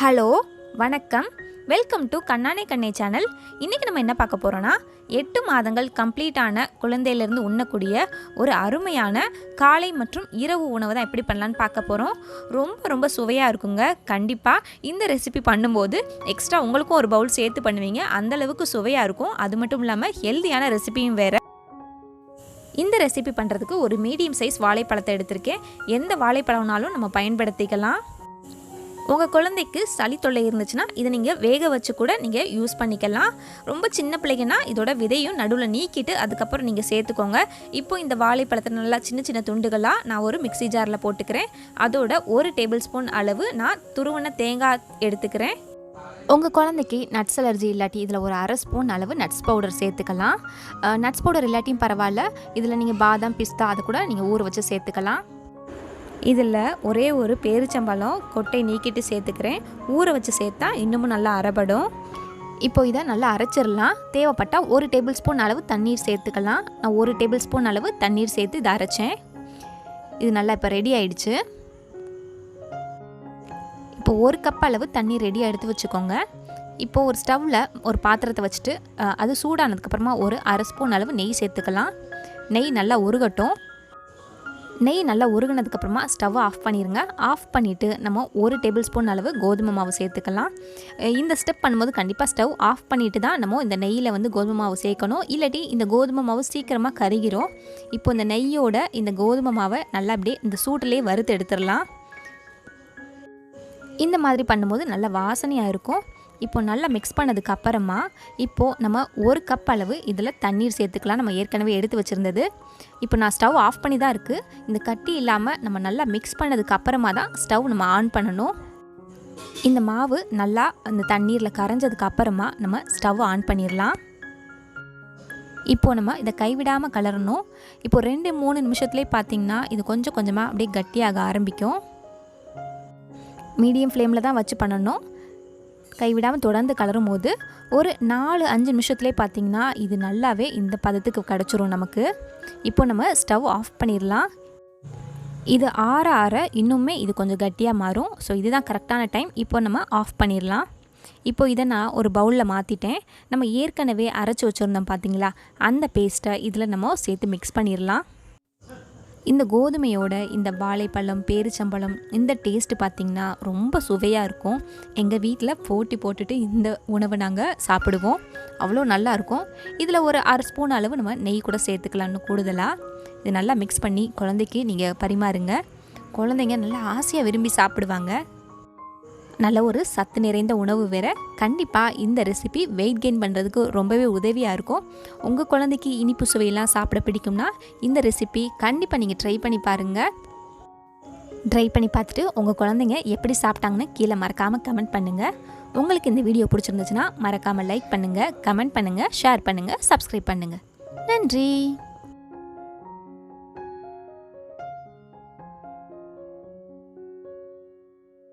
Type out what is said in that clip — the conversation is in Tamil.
ஹலோ வணக்கம், வெல்கம் டு கண்ணானே கண்ணே சேனல். இன்றைக்கி நம்ம என்ன பார்க்க போகிறோன்னா 8 மாதங்கள் கம்ப்ளீட்டான குழந்தையிலேருந்து உண்ணக்கூடிய ஒரு அருமையான காலை மற்றும் இரவு உணவு தான் எப்படி பண்ணலான்னு பார்க்க போகிறோம். ரொம்ப சுவையாக இருக்குங்க. கண்டிப்பாக இந்த ரெசிபி பண்ணும்போது எக்ஸ்ட்ரா உங்களுக்கும் ஒரு பவுல் சேர்த்து பண்ணுவீங்க. அந்தளவுக்கு சுவையாக இருக்கும். அது மட்டும் இல்லாமல் ஹெல்தியான ரெசிபியும் வேறு. இந்த ரெசிபி பண்ணுறதுக்கு ஒரு மீடியம் சைஸ் வாழைப்பழத்தை எடுத்திருக்கேன். எந்த வாழைப்பழம்னாலும் நம்ம பயன்படுத்திக்கலாம். உங்கள் குழந்தைக்கு சளி தொல்லை இருந்துச்சுன்னா இதை நீங்கள் வேக வச்சு கூட நீங்கள் யூஸ் பண்ணிக்கலாம். ரொம்ப சின்ன பிள்ளைங்கன்னா இதோட விதையும் நடுவில் நீக்கிட்டு அதுக்கப்புறம் நீங்கள் சேர்த்துக்கோங்க. இப்போ இந்த வாழைப்பழத்தை நல்லா சின்ன துண்டுகளாக நான் ஒரு மிக்ஸி ஜாரில் போட்டுக்கிறேன். அதோட 1 டேபிள் ஸ்பூன் அளவு நான் துருவன தேங்காய் எடுத்துக்கிறேன். உங்கள் குழந்தைக்கு நட்ஸ் அலர்ஜி இல்லாட்டி இதில் ஒரு 1/2 ஸ்பூன் அளவு நட்ஸ் பவுடர் சேர்த்துக்கலாம். நட்ஸ் பவுடர் இல்லாட்டியும் பரவாயில்ல. இதில் நீங்கள் பாதாம் பிஸ்தா அதை கூட நீங்கள் ஊற வச்சு சேர்த்துக்கலாம். இதில் ஒரே ஒரு பேரிச்சம்பழம் கொட்டை நீக்கிட்டு சேர்த்துக்கிறேன். ஊற வச்சு சேர்த்தா இன்னமும் நல்லா அரைபடும். இப்போ இதை நல்லா அரைச்சிடலாம். தேவைப்பட்டால் 1 டேபிள் ஸ்பூன் அளவு தண்ணீர் சேர்த்துக்கலாம். நான் 1 டேபிள் ஸ்பூன் அளவு தண்ணீர் சேர்த்து இதை அரைச்சேன். இது நல்லா இப்போ ரெடி ஆயிடுச்சு. இப்போ 1 கப் அளவு தண்ணி ரெடியாக எடுத்து வச்சுக்கோங்க. இப்போது ஒரு ஸ்டவ்வில் ஒரு பாத்திரத்தை வச்சுட்டு அது சூடானதுக்கப்புறமா ஒரு 1/2 ஸ்பூன் அளவு நெய் சேர்த்துக்கலாம். நெய் நல்லா உருகட்டும். நெய் நல்லா உருகினதுக்கப்புறமா ஸ்டவ்வை ஆஃப் பண்ணிடுங்க. ஆஃப் பண்ணிவிட்டு நம்ம 1 டேபிள் ஸ்பூன் அளவு கோதுமை மாவு சேர்த்துக்கலாம். இந்த ஸ்டெப் பண்ணும்போது கண்டிப்பாக ஸ்டவ் ஆஃப் பண்ணிவிட்டு தான் நம்ம இந்த நெய்யில் கோதுமை மாவு சேர்க்கணும். இல்லாட்டி இந்த கோதுமை மாவு சீக்கிரமாக கருகிரும். இப்போ இந்த நெய்யோட இந்த கோதுமை மாவை நல்லா அப்படியே இந்த சூட்டிலே வறுத்து எடுத்துடலாம். இந்த மாதிரி பண்ணும்போது நல்ல வாசனையாக இருக்கும். இப்போ நல்லா மிக்ஸ் பண்ணதுக்கு அப்புறமா இப்போது நம்ம 1 கப் அளவு இதில் தண்ணீர் சேர்த்துக்கலாம். நம்ம ஏற்கனவே எடுத்து வச்சுருந்தது. இப்போ நான் ஸ்டவ் ஆஃப் பண்ணி தான் இருக்குது. இந்த கட்டி இல்லாமல் நம்ம நல்லா மிக்ஸ் பண்ணதுக்கு அப்புறமா தான் ஸ்டவ் நம்ம ஆன் பண்ணணும். இந்த மாவு நல்லா அந்த தண்ணீரில் கரைஞ்சதுக்கு அப்புறமா நம்ம ஸ்டவ் ஆன் பண்ணிடலாம். இப்போது நம்ம இதை கைவிடாமல் கலரணும். இப்போ 2-3 நிமிஷத்துலேயே பார்த்திங்கன்னா இது கொஞ்சம் கொஞ்சமாக அப்படியே கட்டியாக ஆரம்பிக்கும். மீடியம் ஃப்ளேமில் தான் வச்சு பண்ணணும். கைவிடாமல் தொடர்ந்து கலரும் போது ஒரு 4-5 நிமிஷத்துலேயே பார்த்திங்கன்னா இது நல்லாவே இந்த பதத்துக்கு கிடச்சிரும் நமக்கு. இப்போ நம்ம ஸ்டவ் ஆஃப் பண்ணிடலாம். இது ஆற இன்னுமே இது கொஞ்சம் கட்டியாக மாறும். ஸோ இதுதான் கரெக்டான டைம். இப்போ நம்ம ஆஃப் பண்ணிடலாம். இப்போ இதை நான் ஒரு பவுலில் மாற்றிட்டேன். நம்ம ஏற்கனவே அரைச்சி வச்சுருந்தோம் பார்த்திங்களா, அந்த பேஸ்ட்டை இதில் நம்ம சேர்த்து மிக்ஸ் பண்ணிடலாம். இந்த கோதுமையோட இந்த வாழைப்பழம் பேரிச்சம்பழம் இந்த டேஸ்ட்டு பார்த்திங்கன்னா ரொம்ப சுவையாக இருக்கும். எங்கள் வீட்டில் போட்டி போட்டுட்டு இந்த உணவை நாங்கள் சாப்பிடுவோம். அவ்வளோ நல்லாயிருக்கும். இதில் ஒரு 1/2 ஸ்பூன் அளவு நம்ம நெய் கூட சேர்த்துக்கலான்னு கூடுதலாக. இது நல்லா மிக்ஸ் பண்ணி குழந்தைக்கு நீங்கள் பரிமாறுங்க. குழந்தைங்க நல்லா ஆசையாக விரும்பி சாப்பிடுவாங்க. நல்ல ஒரு சத்து நிறைந்த உணவு வேறு. கண்டிப்பாக இந்த ரெசிபி வெயிட் கெயின் பண்ணுறதுக்கு ரொம்பவே உதவியாக இருக்கும். உங்கள் குழந்தைக்கு இனிப்பு சுவையெல்லாம் சாப்பிட பிடிக்கும்னா இந்த ரெசிபி கண்டிப்பாக நீங்கள் ட்ரை பண்ணி பாருங்கள். ட்ரை பண்ணி பார்த்துட்டு உங்கள் குழந்தைங்க எப்படி சாப்பிட்டாங்கன்னு கீழே மறக்காமல் கமெண்ட் பண்ணுங்கள். உங்களுக்கு இந்த வீடியோ பிடிச்சிருந்துச்சுன்னா மறக்காமல் லைக் பண்ணுங்கள், கமெண்ட் பண்ணுங்கள், ஷேர் பண்ணுங்கள், சப்ஸ்கிரைப் பண்ணுங்கள். நன்றி.